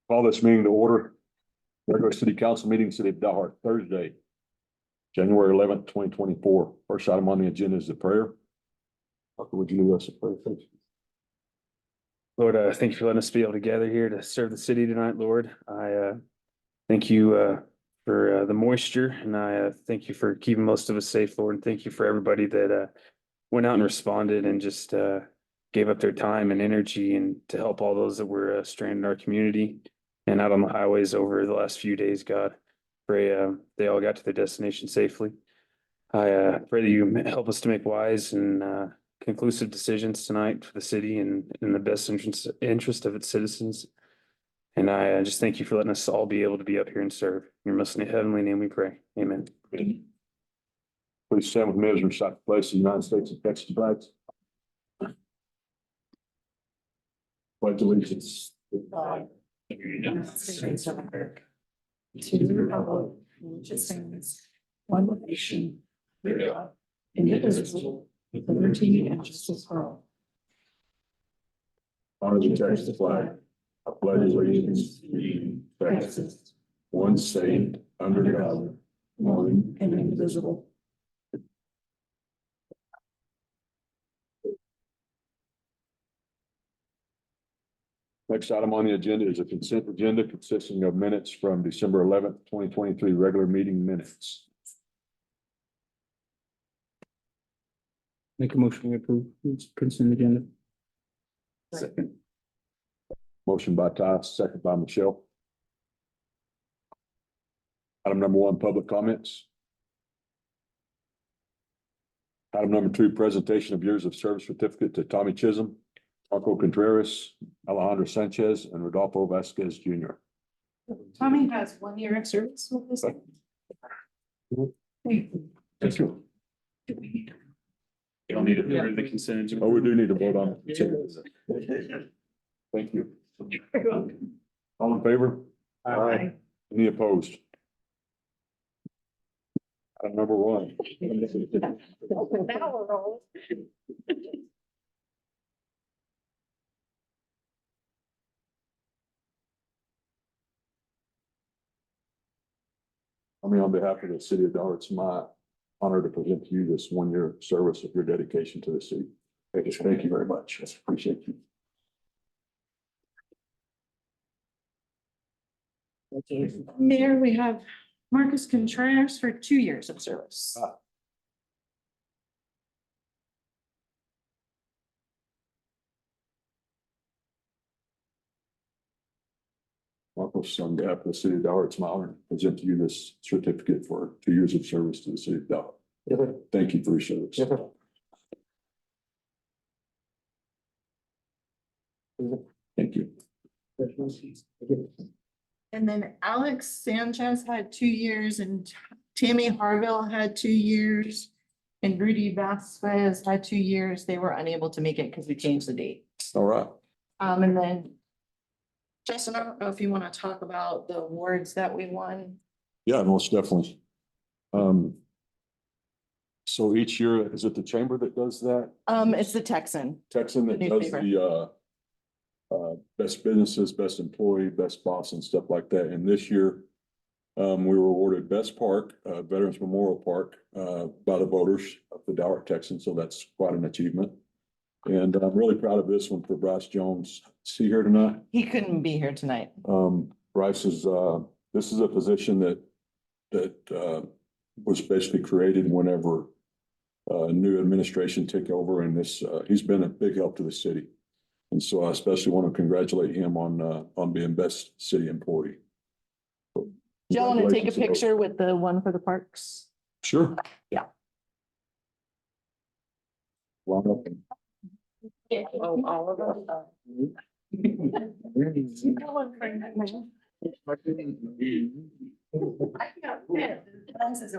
Call this meeting to order. Regular city council meeting, city of Dalhart, Thursday, January 11th, 2024. First item on the agenda is the prayer. Parker, would you do us a prayer, please? Lord, thank you for letting us be able to gather here to serve the city tonight, Lord. I thank you for the moisture, and I thank you for keeping most of us safe, Lord. And thank you for everybody that went out and responded and just gave up their time and energy and to help all those that were stranded in our community and out on the highways over the last few days. God, pray they all got to their destination safely. I pray that you help us to make wise and conclusive decisions tonight for the city and in the best interest of its citizens. And I just thank you for letting us all be able to be up here and serve. In your most heavenly name we pray. Amen. Please stand with me as we recite the pledge of the United States and Texas flags. Pledge allegiance. United States of America, to the republic which stands one nation, under God, indivisible, with liberty and justice for all. Honor the Texas flag. I pledge allegiance to the United States, Texas, one state, under God, one and indivisible. Next item on the agenda is a consent agenda consisting of minutes from December 11th, 2023, regular meeting minutes. Make a motion to approve consent agenda. Second. Motion by Ty, second by Michelle. Item number one, public comments. Item number two, presentation of years of service certificate to Tommy Chisholm, Marco Contreras, Alejandro Sanchez, and Rodolfo Vasquez Jr. Tommy has 1 year of service with this. Thank you. You don't need to approve the consent agenda. Oh, we do need to vote on it. Thank you. All in favor? Aye. Any opposed? Item number one. Now we're rolling. I mean, on behalf of the city of Dalhart, it's my honor to present to you this 1 year service of your dedication to the city. Thank you very much. I appreciate you. Mayor, we have Marcus Contreras for 2 years of service. Marcos, on behalf of the city of Dalhart, it's my honor to present to you this certificate for 2 years of service to the city of Dalhart. Thank you for your service. Thank you. And then Alex Sanchez had 2 years and Tammy Harville had 2 years. And Rudy Vasquez had 2 years. They were unable to make it because we changed the date. All right. And then Justin, I don't know if you want to talk about the awards that we won. Yeah, most definitely. So each year, is it the chamber that does that? It's the Texan. Texan that The does newspaper. the best businesses, best employee, best boss and stuff like that. And this year, we were awarded best park, Veterans Memorial Park, by the voters of the Dalhart Texans. So that's quite an achievement. And I'm really proud of this one for Bryce Jones. Is he here tonight? He couldn't be here tonight. Bryce is, this is a position that was basically created whenever new administration took over, and this, he's been a big help to the city. And so I especially want to congratulate him on being best city employee. So, Do you want to take a congratulations to both. picture with the one for the parks? Sure. Yeah. Line up. Oh, all of them. You go one for that.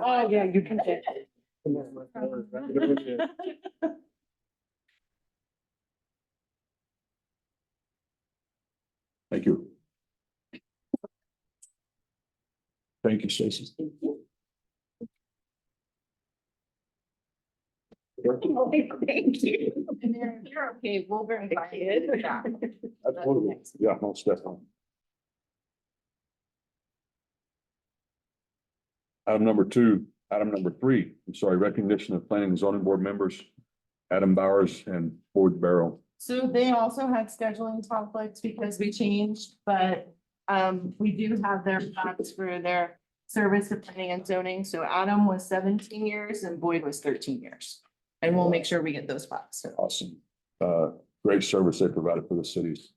Oh, yeah, you can take it. Thank you. Thank you, Stacy. Thank you. And you're okay, we'll verify it. Absolutely. Yeah, most definitely. Item number three, I'm sorry, recognition of planning and zoning board members, Adam Bowers and Ford Barrow. So they also had scheduling conflicts because we changed, but we do have their facts for their service to planning and zoning. So Adam was 17 years and Boyd was 13 years. And we'll make sure we get those facts. So Awesome. Great service they provided for the cities.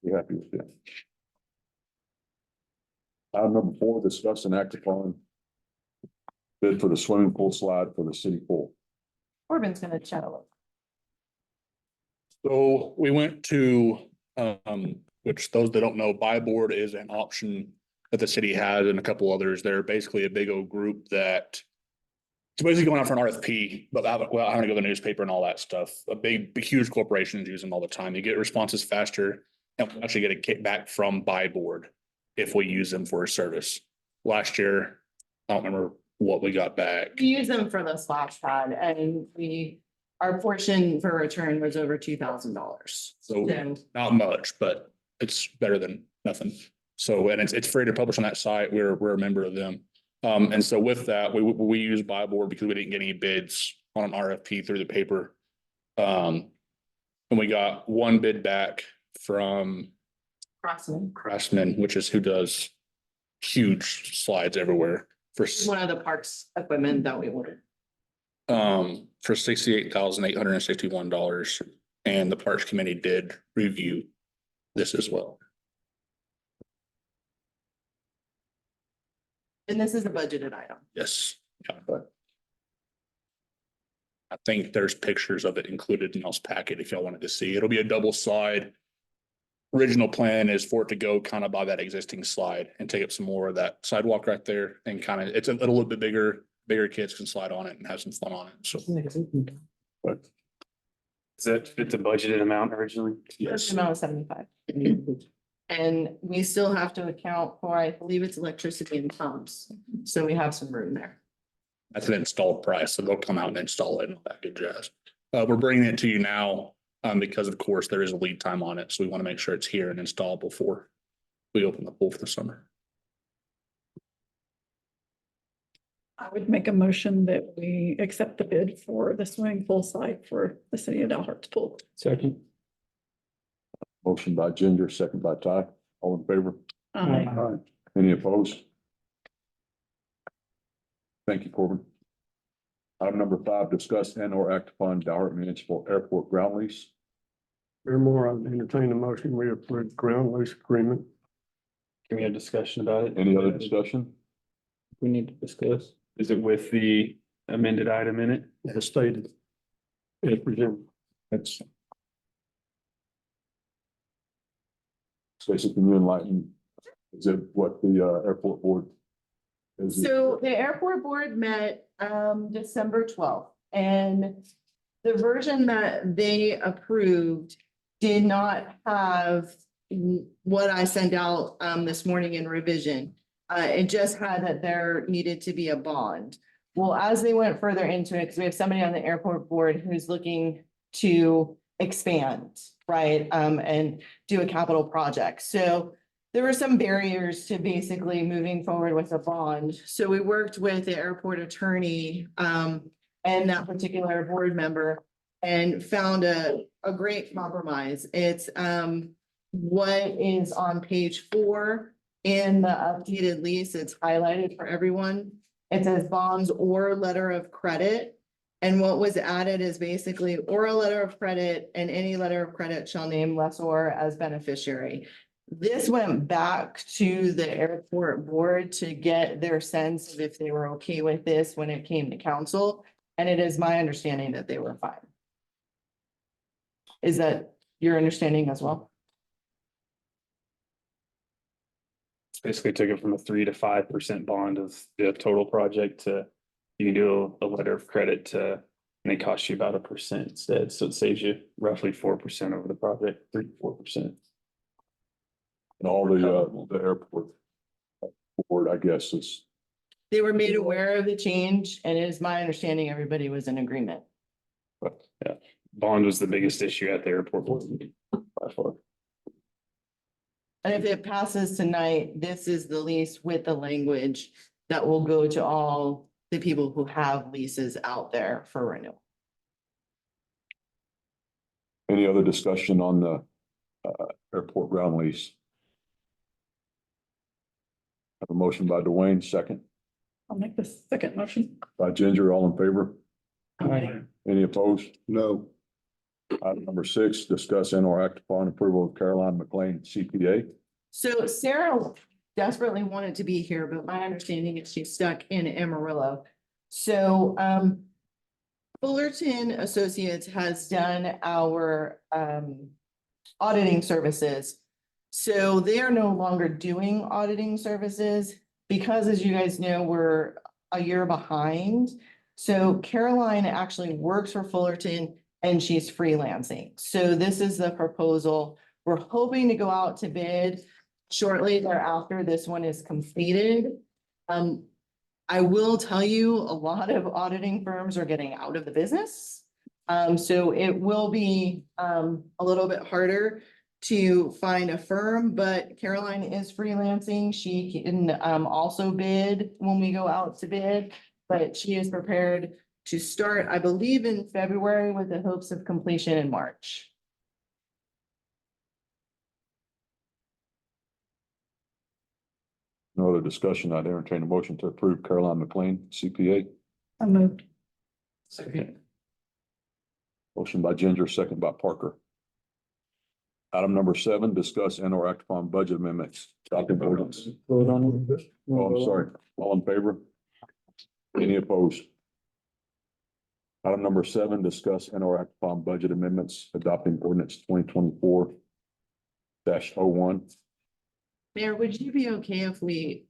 Be happy with that. Item number 4, discuss and act upon bid for the swimming pool slide for the city pool. Corbin's gonna chat a little. So we went to, which those that don't know, buy board is an option that the city has and a couple others. They're basically a big old group that it's basically going out for an RFP, but having to go to the newspaper and all that stuff. Big, huge corporations use them all the time. You get responses faster and we actually get a kickback from buy board if we use them for a service. Last year, I don't remember what we got back. We use them for the splash pad and our portion for return was over $2,000. So not much, but it's better than nothing. So, and it's free to publish on that site. We're a member of them. And so with that, we use buy board because we didn't get any bids on an RFP through the paper. And we got one bid back from Craftsman, which is who does huge slides everywhere for One of the parks equipment that we ordered. for $68,861. And the Parks Committee did review this as well. And this is a budgeted item. Yes. Yeah, but I think there's pictures of it included in y'all's packet if y'all wanted to see. It'll be a double slide. Original plan is for it to go kind of by that existing slide and take up some more of that sidewalk right there and kind of, it's a little bit bigger kids can slide on it and have some fun on it. So, but Is that fit the budgeted amount originally? yes, Amount of 75. And we still have to account for, I believe it's electricity and pumps. So we have some room there. that's an installed price. So they'll come out and install it and all that good jazz. We're bringing it to you now because of course there is a lead time on it. So we want to make sure it's here and installed before we open the pool for the summer. I would make a motion that we accept the bid for the swimming pool site for the city of Dalhart's pool. Second. Motion by Ginger, second by Ty. All in favor? Aye. Any opposed? Thank you, Corbin. Item number 5, discuss and or act upon Dalhart Municipal Airport ground lease. Mayor Moore, I entertain a motion, we approve ground lease agreement. Can we have discussion about it? Any other discussion? We need to discuss. Is it with the amended item in it? As stated. As presented. That's. Stacy, can you enlighten? Is it what the airport board? Is it- So the airport board met December 12th and the version that they approved did not have what I sent out this morning in revision. It just had that there needed to be a bond. Well, as they went further into it, because we have somebody on the airport board who's looking to expand, right? And do a capital project. So there were some barriers to basically moving forward with a bond. So we worked with the airport attorney and that particular board member and found a great compromise. It's what is on page 4 in the updated lease. It's highlighted for everyone. It says bonds or letter of credit. And what was added is basically or a letter of credit and any letter of credit shall name lessor as beneficiary. This went back to the airport board to get their sense of if they were okay with this when it came to council. And it is my understanding that they were fine. Is that your understanding as well? Basically took it from a 3 to 5% bond of the total project to, you can do a letter of credit to, and it costs you about 1% instead. So it saves you roughly 4% over the project, 3 to 4%. And all the airport board, I guess, is. They were made aware of the change and it is my understanding everybody was in agreement. But yeah, bond was the biggest issue at the airport board by far. And if it passes tonight, this is the lease with the language that will go to all the people who have leases out there for renewal. Any other discussion on the airport ground lease? Have a motion by Dwayne, second I'll make the second motion. by Ginger, all in favor? Aye. Any opposed? No. Item number 6, discuss and or act upon approval of Caroline McLean CPA. So Sarah desperately wanted to be here, but my understanding is she's stuck in Amarillo. So, Fullerton Associates has done our, auditing services. So they are no longer doing auditing services because, as you guys know, we're a year behind. So Caroline actually works for Fullerton and she's freelancing. So this is the proposal. We're hoping to go out to bid shortly thereafter this one is completed. I will tell you, a lot of auditing firms are getting out of the business. So it will be a little bit harder to find a firm, but Caroline is freelancing. She can also bid when we go out to bid, but she is prepared to start, I believe, in February with the hopes of completion in March. No other discussion. I'd entertain a motion to approve Caroline McLean CPA. I moved. Second. Motion by Ginger, second by Parker. Item number 7, discuss and or act upon budget amendments. Adopting ordinance. Vote on it. Oh, I'm sorry. All in favor? Any opposed? Item number 7, discuss and or act upon budget amendments, adopting ordinance 2024-01. Mayor, would you be okay if we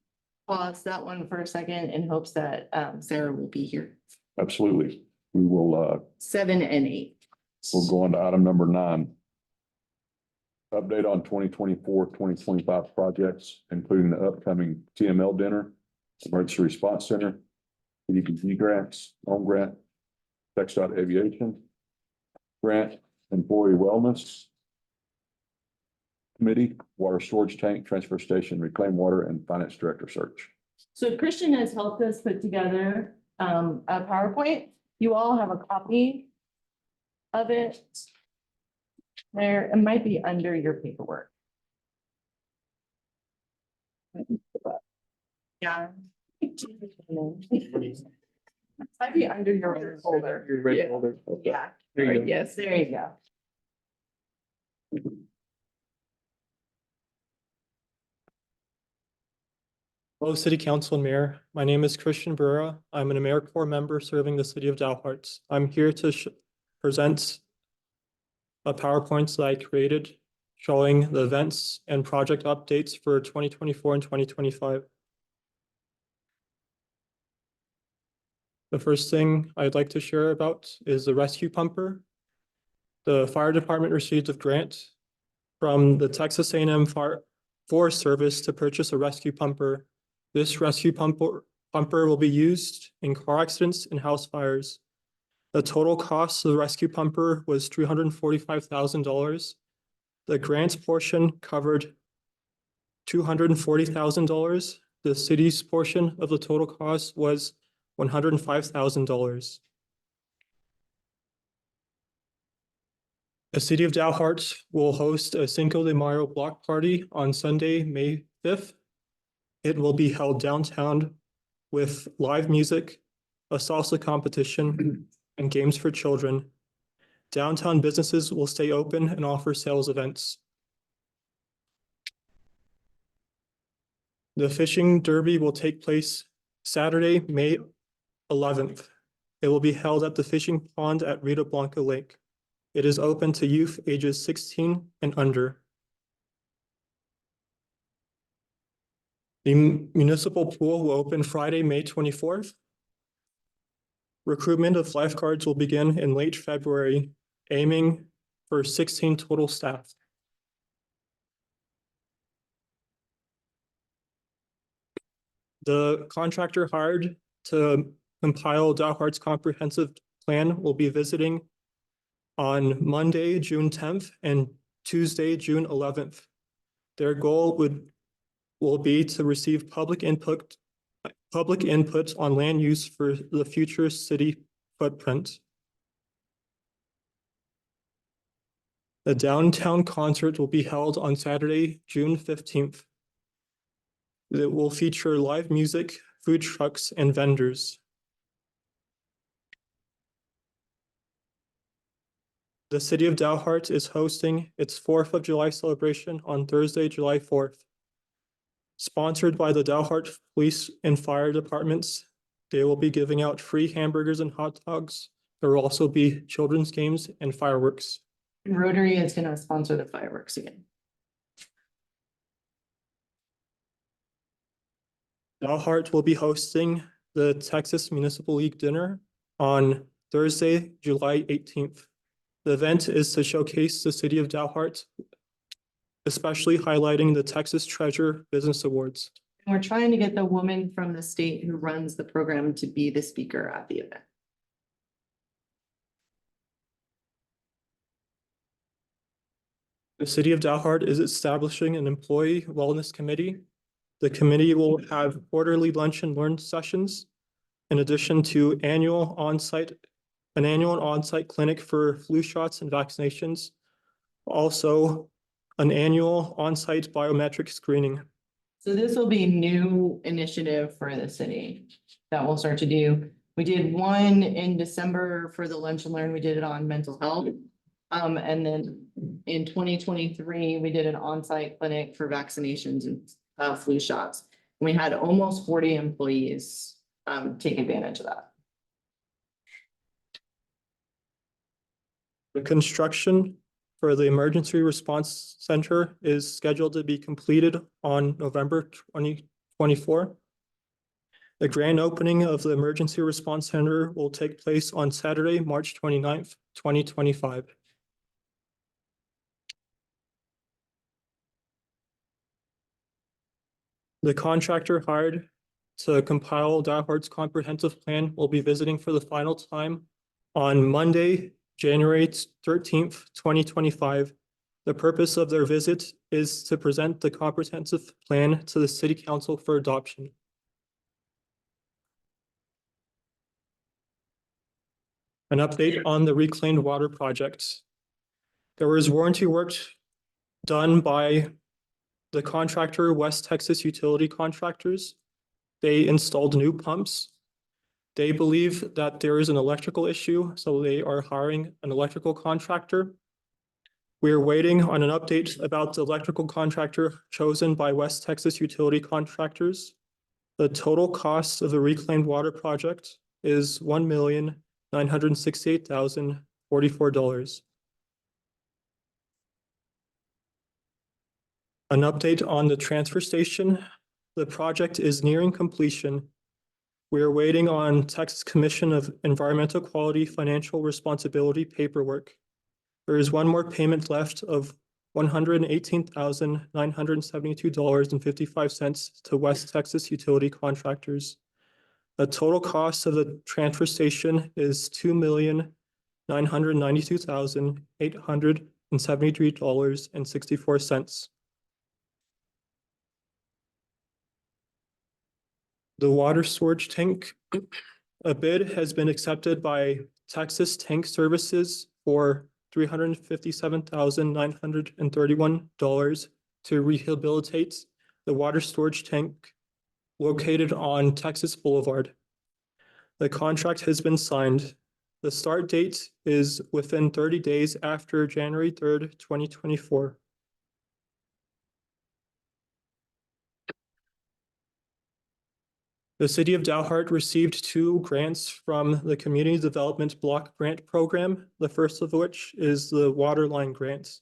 pause that one for a second in hopes that Sarah will be here? Absolutely. We will, 7 and 8. we'll go on to item number 9. Update on 2024-2025 projects, including the upcoming TML dinner, emergency response center, EDPG grants, home grant, TxDOT aviation grant, employee wellness committee, water storage tank, transfer station, reclaim water, and finance director search. So Christian has helped us put together a PowerPoint. You all have a copy of it. There, it might be under your paperwork. Yeah. Might be under your red folder. Your red folder. Yeah, There you go. yes, there you go. Hello, City Council and Mayor. My name is Christian Burra. I'm an AmeriCorps member serving the City of Dalhart. I'm here to present a PowerPoint that I created showing the events and project updates for 2024 and 2025. The first thing I'd like to share about is the rescue pumper. The fire department received a grant from the Texas A&M Forest Service to purchase a rescue pumper. This rescue pumper will be used in car accidents and house fires. The total cost of the rescue pumper was $345,000. The grant portion covered $240,000. The city's portion of the total cost was $105,000. The City of Dalhart will host a Cinco de Mayo block party on Sunday, May 5th. It will be held downtown with live music, a salsa competition, and games for children. Downtown businesses will stay open and offer sales events. The fishing derby will take place Saturday, May 11th. It will be held at the fishing pond at Rita Blanca Lake. It is open to youth ages 16 and under. The municipal pool will open Friday, May 24th. Recruitment of lifeguards will begin in late February, aiming for 16 total staff. The contractor hired to compile Dalhart's comprehensive plan will be visiting on Monday, June 10th and Tuesday, June 11th. Their goal will be to receive public input on land use for the future city footprint. The downtown concert will be held on Saturday, June 15th. It will feature live music, food trucks, and vendors. The city of Dalhart is hosting its 4th of July celebration on Thursday, July 4th. Sponsored by the Dalhart Police and Fire Departments, they will be giving out free hamburgers and hot dogs. There will also be children's games and fireworks. Rotary is gonna sponsor the fireworks again. Dalhart will be hosting the Texas Municipal League Dinner on Thursday, July 18th. The event is to showcase the city of Dalhart, especially highlighting the Texas Treasure Business Awards. We're trying to get the woman from the state who runs the program to be the speaker at the event. The city of Dalhart is establishing an employee wellness committee. The committee will have quarterly lunch and learn sessions in addition to an annual on-site clinic for flu shots and vaccinations. Also, an annual on-site biometric screening. So this will be new initiative for the city that we'll start to do. We did one in December for the lunch and learn. We did it on mental health. And then in 2023, we did an on-site clinic for vaccinations and flu shots. We had almost 40 employees take advantage of that. The construction for the Emergency Response Center is scheduled to be completed on November 2024. The grand opening of the Emergency Response Center will take place on Saturday, March 29th, 2025. The contractor hired to compile Dalhart's comprehensive plan will be visiting for the final time on Monday, January 13th, 2025. The purpose of their visit is to present the comprehensive plan to the City Council for adoption. An update on the reclaimed water project. There was warranty work done by the contractor, West Texas Utility Contractors. They installed new pumps. They believe that there is an electrical issue, so they are hiring an electrical contractor. We are waiting on an update about the electrical contractor chosen by West Texas Utility Contractors. The total cost of the reclaimed water project is $1,968,044. An update on the transfer station. The project is nearing completion. We are waiting on Texas Commission of Environmental Quality Financial Responsibility paperwork. There is one more payment left of $118,972.55 to West Texas Utility Contractors. The total cost of the transfer station is $2,992,873.64. The water storage tank, a bid has been accepted by Texas Tank Services for $357,931 to rehabilitate the water storage tank located on Texas Boulevard. The contract has been signed. The start date is within 30 days after January 3rd, 2024. The city of Dalhart received 2 grants from the Community Development Block Grant Program, the first of which is the water line grant.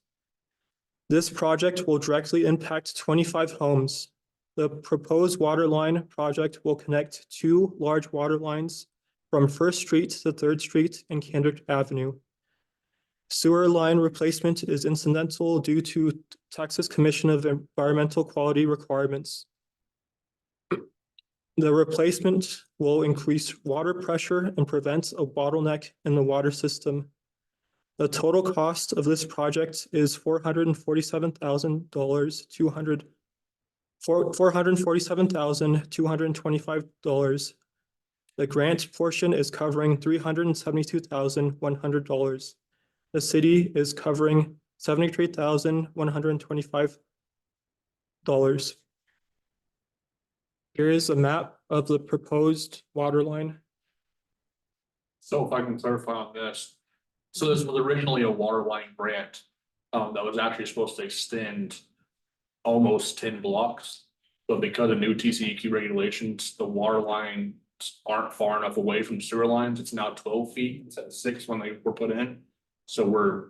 This project will directly impact 25 homes. The proposed water line project will connect 2 large water lines from First Street to Third Street and Kendrick Avenue. Sewer line replacement is incidental due to Texas Commission of Environmental Quality requirements. The replacement will increase water pressure and prevent a bottleneck in the water system. The total cost of this project is $447,225. The grant portion is covering $372,100. The city is covering $73,125. Here is a map of the proposed water line. So if I can clarify on this, so this was originally a water line grant, that was actually supposed to extend almost 10 blocks. But because of new TCEQ regulations, the water lines aren't far enough away from sewer lines. It's now 12 feet instead of 6 when they were put in. So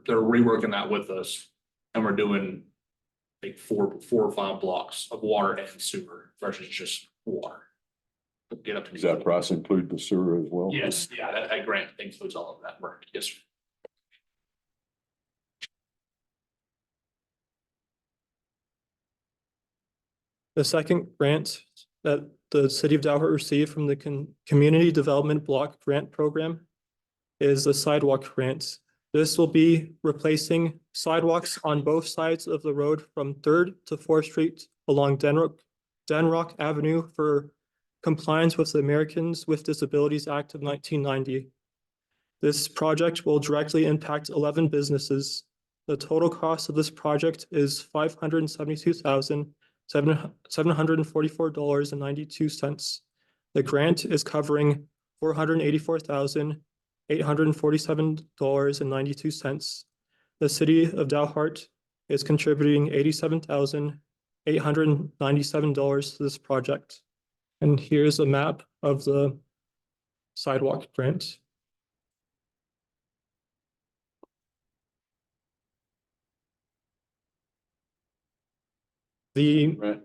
they're reworking that with us, and we're doing like four or five blocks of water and sewer versus just water. To get up to. Does that price include the sewer as well? Yes, yeah, that grant includes all of that work, yes. Sir. The second grant that the city of Dalhart received from the Community Development Block Grant Program is the sidewalk grant. This will be replacing sidewalks on both sides of the road from 3rd to 4th Street along Denrock Avenue for compliance with the Americans with Disabilities Act of 1990. This project will directly impact 11 businesses. The total cost of this project is $572,744.92. The grant is covering $484,847.92. The city of Dalhart is contributing $87,897 to this project. And here's a map of the sidewalk grant. Grant.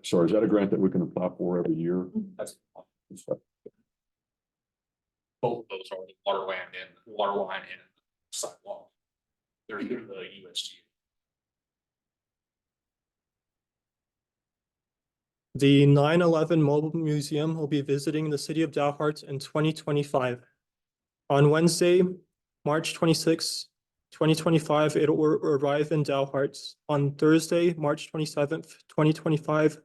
Sorry, is that a grant that we can apply for every year? That's. Both of those are the water line and sidewalk. They're the USG. The 9/11 Mobile Museum will be visiting the city of Dalhart in 2025. On Wednesday, March 26, 2025, it will arrive in Dalhart. On Thursday, March 27th, 2025,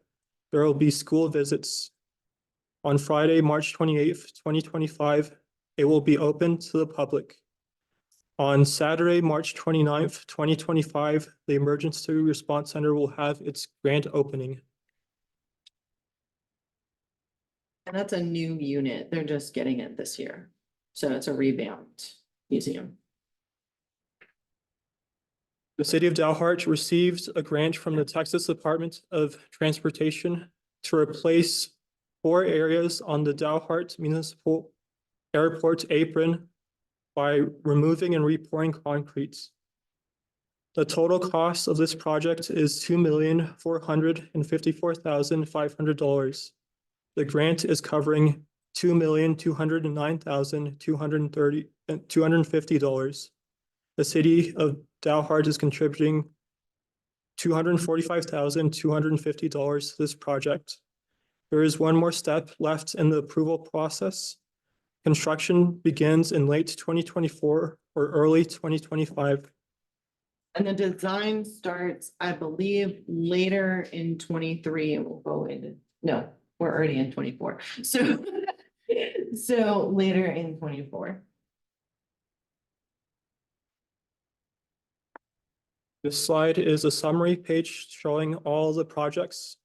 there will be school visits. On Friday, March 28th, 2025, it will be open to the public. On Saturday, March 29th, 2025, the Emergency Response Center will have its grand opening. And that's a new unit. They're just getting it this year. So it's a revamped museum. The city of Dalhart received a grant from the Texas Department of Transportation to replace 4 areas on the Dalhart Municipal Airport apron by removing and repouring concrete. The total cost of this project is $2,454,500. The grant is covering $2,209,250. The city of Dalhart is contributing $245,250 to this project. There is one more step left in the approval process. Construction begins in late 2024 or early 2025. And the design starts, I believe, later in 23 and will go into, no, we're already in 24. So, so later in 24. This slide is a summary page showing all the projects.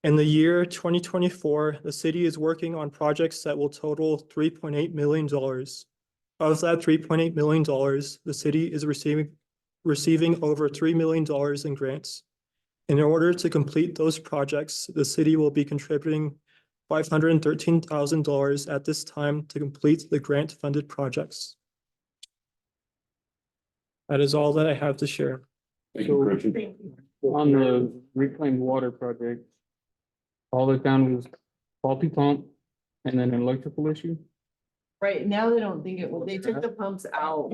In the year 2024, the city is working on projects that will total $3.8 million. Of that $3.8 million, the city is receiving over $3 million in grants. In order to complete those projects, the city will be contributing $513,000 at this time to complete the grant-funded projects. That is all that I have to share. Thank you, Richard. On the reclaimed water project, all they found was faulty pump and then an electrical issue. Right now, they don't think it will, they took the pumps out.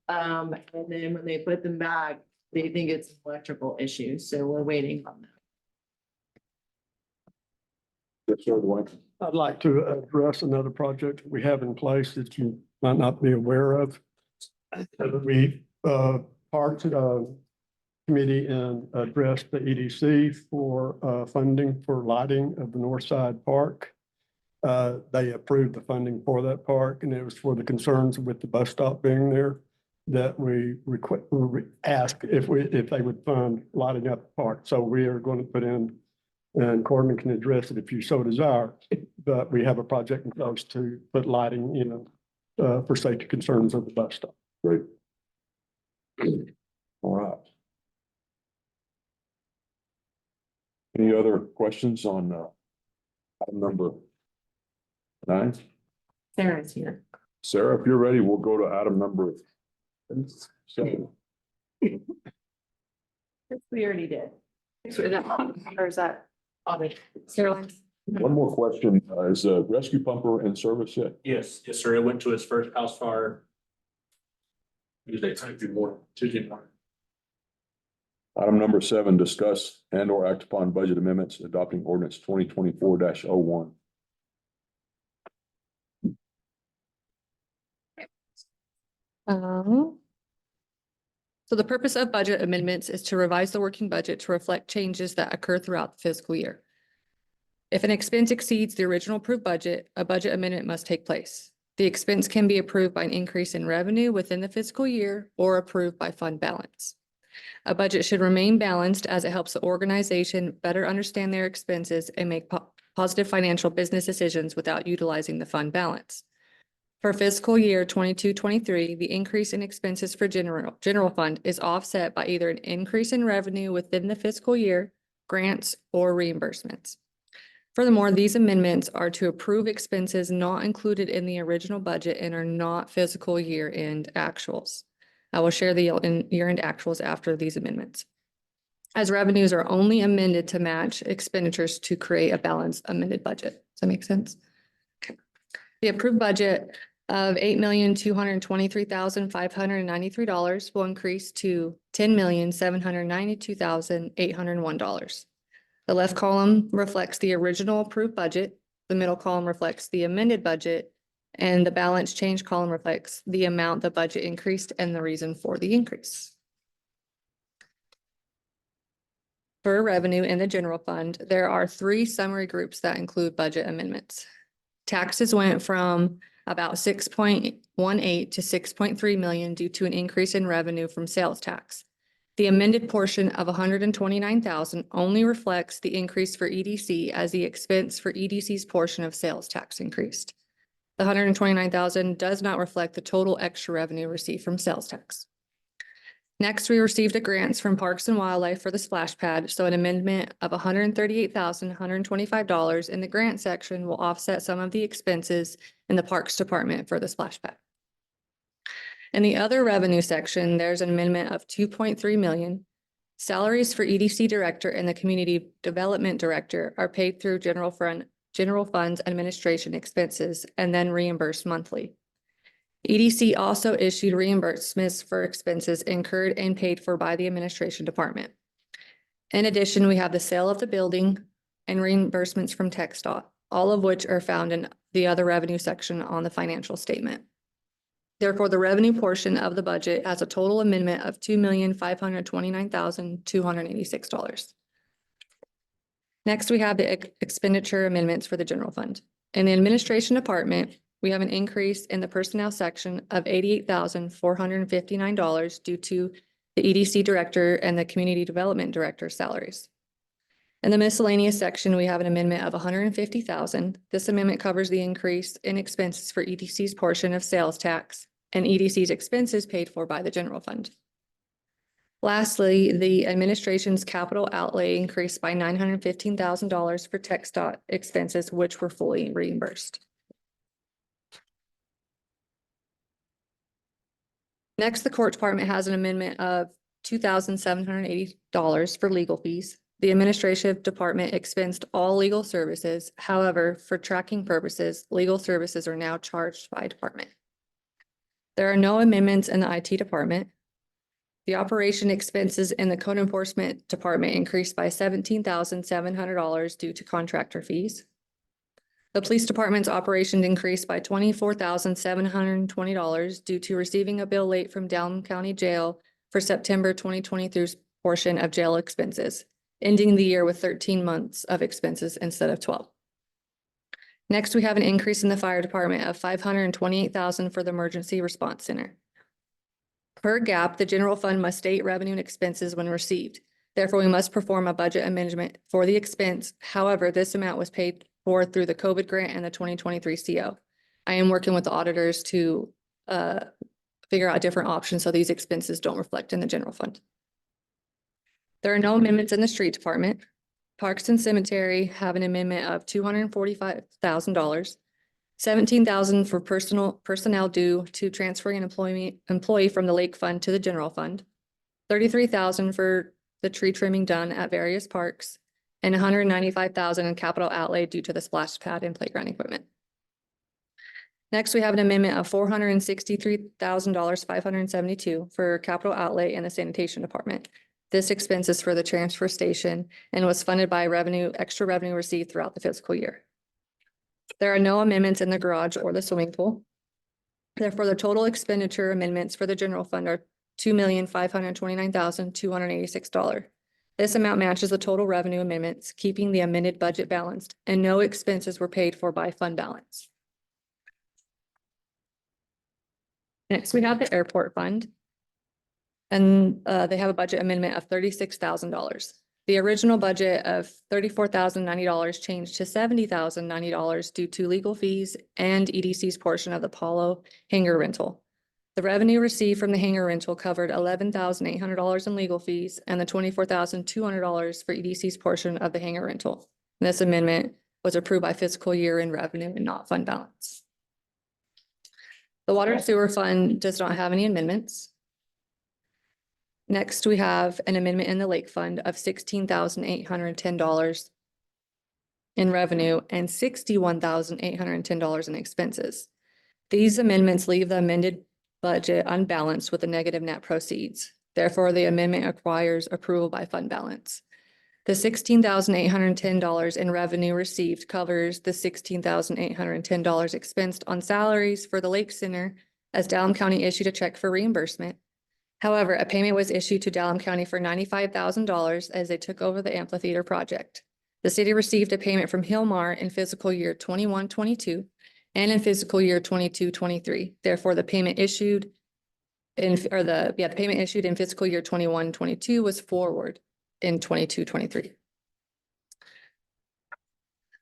And then when they put them back, they think it's an electrical issue, so we're waiting on that. Yes, sir, Dwight. I'd like to address another project we have in place that you might not be aware of. We, parked, committee and addressed the EDC for, funding for lighting of the North Side Park. They approved the funding for that park, and it was for the concerns with the bus stop being there that we asked if they would fund lighting up the park. So we are going to put in, and Corbin can address it if you so desire, but we have a project in place to put lighting, for safety concerns of the bus stop. Great. All right. Any other questions on item number 9? Sarah's here. Sarah, if you're ready, we'll go to item number 7. We already did. Or is that Audit. Caroline? One more question. Is the rescue pumper in service yet? Yes, yes, sir. It went to its first house fire. Tuesday morning. Item number 7, discuss and or act upon budget amendments adopting ordinance 2024-01. So the purpose of budget amendments is to revise the working budget to reflect changes that occur throughout the fiscal year. If an expense exceeds the original approved budget, a budget amendment must take place. The expense can be approved by an increase in revenue within the fiscal year or approved by fund balance. A budget should remain balanced as it helps the organization better understand their expenses and make positive financial business decisions without utilizing the fund balance. For fiscal year 22-23, the increase in expenses for general fund is offset by either an increase in revenue within the fiscal year, grants, or reimbursements. Furthermore, these amendments are to approve expenses not included in the original budget and are not fiscal year-end actuals. I will share the year-end actuals after these amendments, as revenues are only amended to match expenditures to create a balanced amended budget. Does that make sense? Okay. The approved budget of $8,223,593 will increase to $10,792,801. The left column reflects the original approved budget. The middle column reflects the amended budget, and the balance change column reflects the amount the budget increased and the reason for the increase. For revenue in the general fund, there are 3 summary groups that include budget amendments. Taxes went from about 6.18 to 6.3 million due to an increase in revenue from sales tax. The amended portion of 129,000 only reflects the increase for EDC as the expense for EDC's portion of sales tax increased. The 129,000 does not reflect the total extra revenue received from sales tax. Next, we received a grants from Parks and Wildlife for the splash pad, so an amendment of $138,125 in the grant section will offset some of the expenses in the Parks Department for the splash pad. In the other revenue section, there's an amendment of 2.3 million. Salaries for EDC director and the community development director are paid through general funds administration expenses and then reimbursed monthly. EDC also issued reimbursements for expenses incurred and paid for by the administration department. In addition, we have the sale of the building and reimbursements from TxDOT, all of which are found in the other revenue section on the financial statement. Therefore, the revenue portion of the budget has a total amendment of $2,529,286. Next, we have the expenditure amendments for the general fund. In the administration department, we have an increase in the personnel section of $88,459 due to the EDC director and the community development director salaries. In the miscellaneous section, we have an amendment of $150,000. This amendment covers the increase in expenses for EDC's portion of sales tax and EDC's expenses paid for by the general fund. Lastly, the administration's capital outlay increased by $915,000 for TxDOT expenses, which were fully reimbursed. Next, the court department has an amendment of $2,780 for legal fees. The administrative department expensed all legal services. However, for tracking purposes, legal services are now charged by department. There are no amendments in the IT department. The operation expenses in the code enforcement department increased by $17,700 due to contractor fees. The police department's operations increased by $24,720 due to receiving a bill late from Dalhart County Jail for September 2023's portion of jail expenses, ending the year with 13 months of expenses instead of 12. Next, we have an increase in the fire department of $528,000 for the emergency response center. Per GAAP, the general fund must state revenue and expenses when received. Therefore, we must perform a budget amendment for the expense. However, this amount was paid for through the COVID grant and the 2023 CO. I am working with the auditors to figure out different options so these expenses don't reflect in the general fund. There are no amendments in the street department. Parks and Cemetery have an amendment of $245,000, $17,000 for personnel due to transferring an employee from the lake fund to the general fund, $33,000 for the tree trimming done at various parks, and $195,000 in capital outlay due to the splash pad and playground equipment. Next, we have an amendment of $463,572 for capital outlay in the sanitation department. This expense is for the transfer station and was funded by extra revenue received throughout the fiscal year. There are no amendments in the garage or the swimming pool. Therefore, the total expenditure amendments for the general fund are $2,529,286. This amount matches the total revenue amendments, keeping the amended budget balanced, and no expenses were paid for by fund balance. Next, we have the airport fund. And they have a budget amendment of $36,000. The original budget of $34,090 changed to $70,090 due to legal fees and EDC's portion of the Apollo hangar rental. The revenue received from the hangar rental covered $11,800 in legal fees and the $24,200 for EDC's portion of the hangar rental. And this amendment was approved by fiscal year in revenue and not fund balance. The water and sewer fund does not have any amendments. Next, we have an amendment in the lake fund of $16,810 in revenue and $61,810 in expenses. These amendments leave the amended budget unbalanced with a negative net proceeds. Therefore, the amendment requires approval by fund balance. The $16,810 in revenue received covers the $16,810 expensed on salaries for the Lake Center as Dalhart County issued a check for reimbursement. However, a payment was issued to Dalhart County for $95,000 as they took over the amphitheater project. The city received a payment from Hillmar in fiscal year 21-22 and in fiscal year 22-23. Therefore, the payment issued in fiscal year 21-22 was forward in 22-23.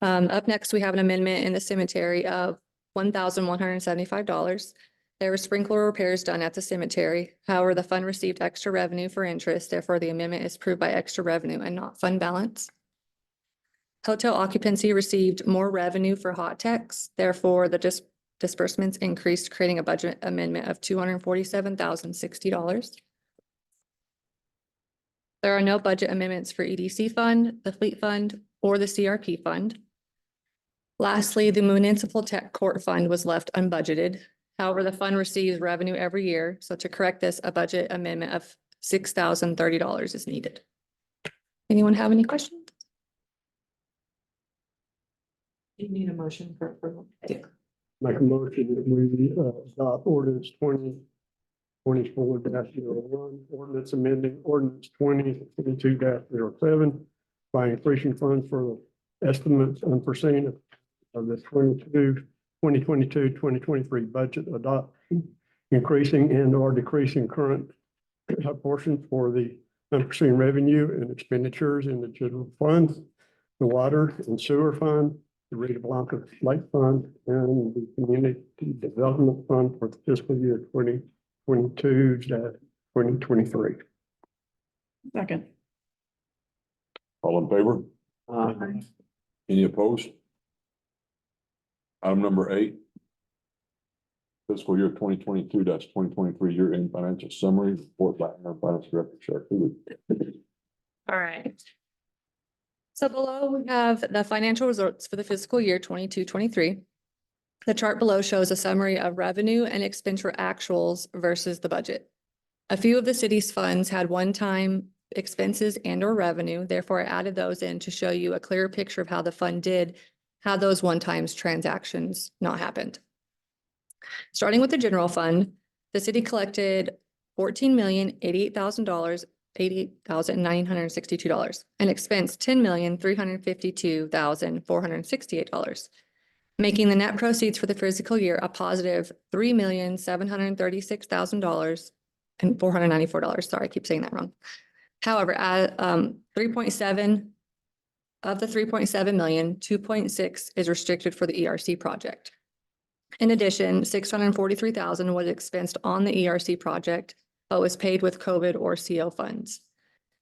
Up next, we have an amendment in the cemetery of $1,175. There were sprinkler repairs done at the cemetery. However, the fund received extra revenue for interest. Therefore, the amendment is approved by extra revenue and not fund balance. Hotel occupancy received more revenue for hot techs. Therefore, the disbursements increased, creating a budget amendment of $247,060. There are no budget amendments for EDC fund, the fleet fund, or the CRP fund. Lastly, the municipal tech court fund was left unbudgeted. However, the fund receives revenue every year. So to correct this, a budget amendment of $6,030 is needed. Anyone have any questions? You need a motion for approval. Make a motion that we adopt ordinance 2024-01, ordinance amending ordinance 2022-07 by increasing funds for the estimates unforeseen of the 2022-2023 budget adoption, increasing and or decreasing current portion for the unforeseen revenue and expenditures in the general fund, the water and sewer fund, the Rita Blanca Lake Fund, and the Community Development Fund for the fiscal year 2022-2023. Second. All in favor? Any opposed? Item number 8. Fiscal year 2022-2023 year-end financial summary report by our finance director, Sheriff Cooley. All right. So below we have the financial results for the fiscal year 22-23. The chart below shows a summary of revenue and expenditure actuals versus the budget. A few of the city's funds had one-time expenses and or revenue. Therefore, I added those in to show you a clearer picture of how the fund did had those one-time transactions not happened. Starting with the general fund, the city collected $14,088,962 and expensed $10,352,468, making the net proceeds for the fiscal year a positive $3,736,000 and $494. Sorry, I keep saying that wrong. However, at 3.7 of the 3.7 million, 2.6 is restricted for the ERC project. In addition, $643,000 was expensed on the ERC project, but was paid with COVID or CO funds.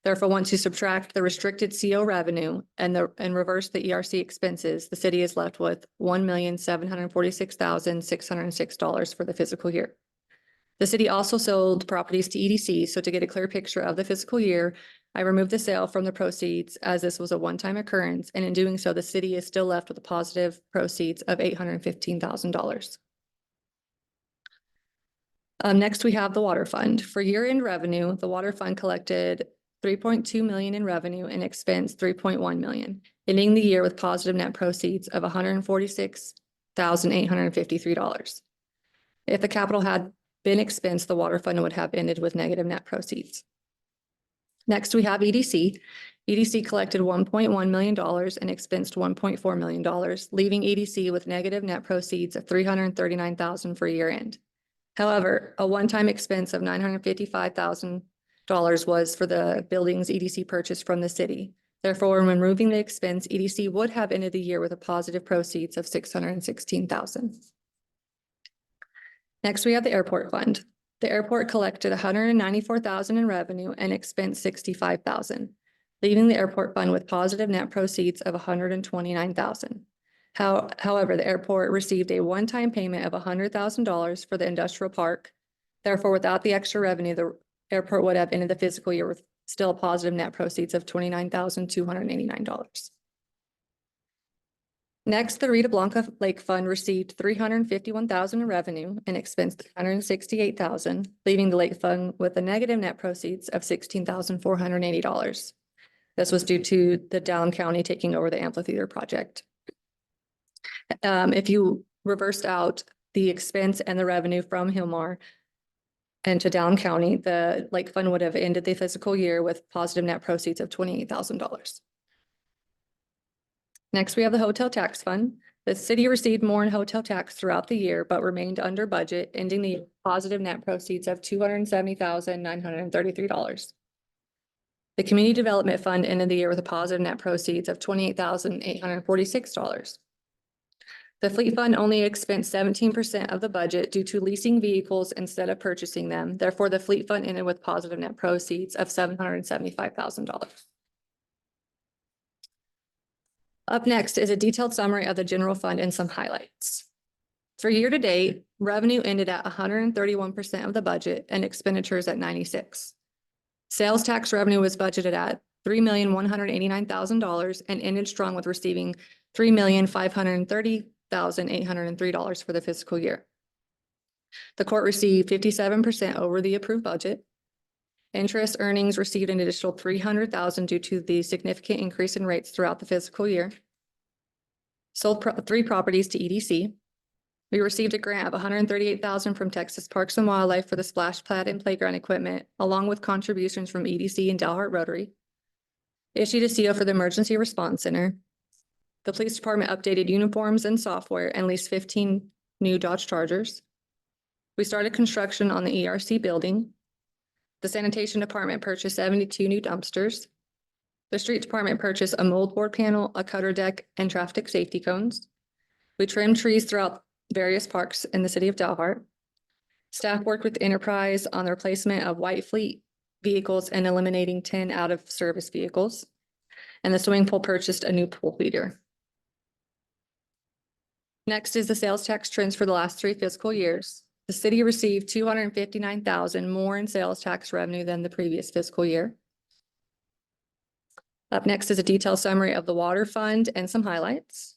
Therefore, once you subtract the restricted CO revenue and reverse the ERC expenses, the city is left with $1,746,606 for the fiscal year. The city also sold properties to EDC, so to get a clear picture of the fiscal year, I removed the sale from the proceeds as this was a one-time occurrence, and in doing so, the city is still left with a positive proceeds of $815,000. Next, we have the water fund. For year-end revenue, the water fund collected $3.2 million in revenue and expensed $3.1 million, ending the year with positive net proceeds of $146,853. If the capital had been expensed, the water fund would have ended with negative net proceeds. Next, we have EDC. EDC collected $1.1 million and expensed $1.4 million, leaving EDC with negative net proceeds of $339,000 for year end. However, a one-time expense of $955,000 was for the buildings EDC purchased from the city. Therefore, when removing the expense, EDC would have ended the year with a positive proceeds of $616,000. Next, we have the airport fund. The airport collected $194,000 in revenue and expensed $65,000, leaving the airport fund with positive net proceeds of $129,000. However, the airport received a one-time payment of $100,000 for the industrial park. Therefore, without the extra revenue, the airport would have ended the fiscal year with still a positive net proceeds of $29,289. Next, the Rita Blanca Lake Fund received $351,000 in revenue and expensed $168,000, leaving the Lake Fund with a negative net proceeds of $16,480. This was due to the Dalhart County taking over the amphitheater project. If you reversed out the expense and the revenue from Hillmar and to Dalhart County, the Lake Fund would have ended the fiscal year with positive net proceeds of $28,000. Next, we have the hotel tax fund. The city received more in hotel tax throughout the year, but remained under budget, ending the positive net proceeds of $270,933. The community development fund ended the year with a positive net proceeds of $28,846. The fleet fund only expensed 17% of the budget due to leasing vehicles instead of purchasing them. Therefore, the fleet fund ended with positive net proceeds of $775,000. Up next is a detailed summary of the general fund and some highlights. For year to date, revenue ended at 131% of the budget and expenditures at 96%. Sales tax revenue was budgeted at $3,189,000 and ended strong with receiving $3,530,803 for the fiscal year. The court received 57% over the approved budget. Interest earnings received an additional $300,000 due to the significant increase in rates throughout the fiscal year. Sold 3 properties to EDC. We received a grant of $138,000 from Texas Parks and Wildlife for the splash pad and playground equipment, along with contributions from EDC and Dalhart Rotary. Issued a CO for the Emergency Response Center. The police department updated uniforms and software and leased 15 new Dodge Chargers. We started construction on the ERC building. The sanitation department purchased 72 new dumpsters. The street department purchased a mold board panel, a cutter deck, and traffic safety cones. We trimmed trees throughout various parks in the city of Dalhart. Staff worked with Enterprise on the replacement of white fleet vehicles and eliminating 10 out-of-service vehicles. And the swimming pool purchased a new pool heater. Next is the sales tax trends for the last 3 fiscal years. The city received $259,000 more in sales tax revenue than the previous fiscal year. Up next is a detailed summary of the water fund and some highlights.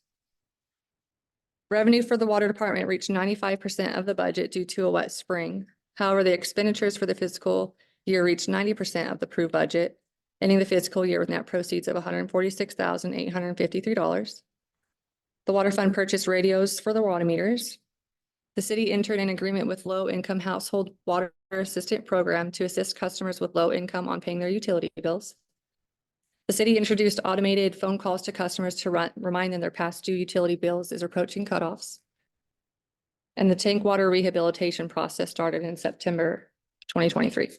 Revenue for the water department reached 95% of the budget due to a wet spring. However, the expenditures for the fiscal year reached 90% of the approved budget, ending the fiscal year with net proceeds of $146,853. The water fund purchased radios for the water meters. The city entered an agreement with low-income household water assistant program to assist customers with low income on paying their utility bills. The city introduced automated phone calls to customers to remind them their past due utility bills is approaching cutoffs. And the tank water rehabilitation process started in September 2023.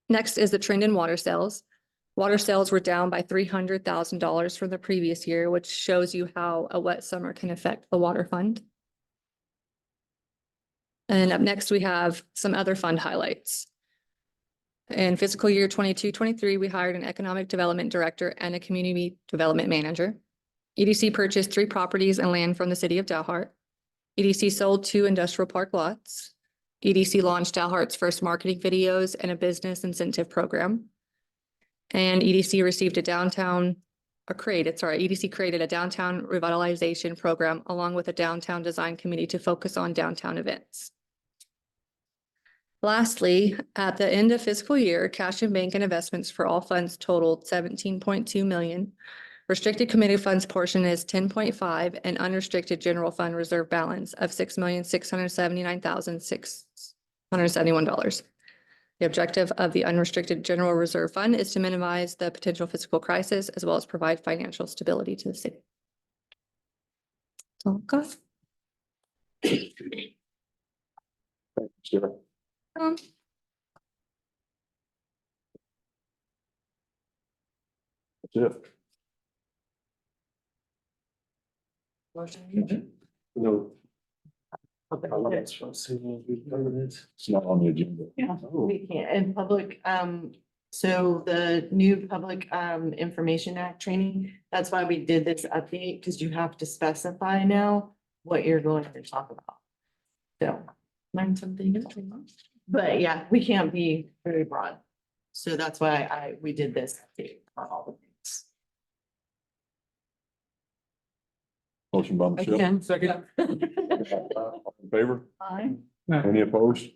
Next is the trend in water sales. Water sales were down by $300,000 from the previous year, which shows you how a wet summer can affect the water fund. And up next, we have some other fund highlights. In fiscal year 22-23, we hired an economic development director and a community development manager. EDC purchased 3 properties and land from the city of Dalhart. EDC sold 2 industrial park lots. EDC launched Dalhart's first marketing videos and a business incentive program. And EDC created a downtown revitalization program along with a downtown design committee to focus on downtown events. Lastly, at the end of fiscal year, cash and bank and investments for all funds totaled 17.2 million. Restricted committed funds portion is 10.5 and unrestricted general fund reserve balance of $6,679,671. The objective of the unrestricted general reserve fund is to minimize the potential fiscal crisis as well as provide financial stability to the city. That's all I've got. Thank you, Sarah. That's it. No. It's not on the agenda. Yeah, we can't, in public, so the new Public Information Act training, that's why we did this update, because you have to specify now what you're going to talk about. So, learn something new. But yeah, we can't be very broad. So that's why we did this update on all the things. Motion by Michelle. Again. Second. All in favor? Aye. Any opposed?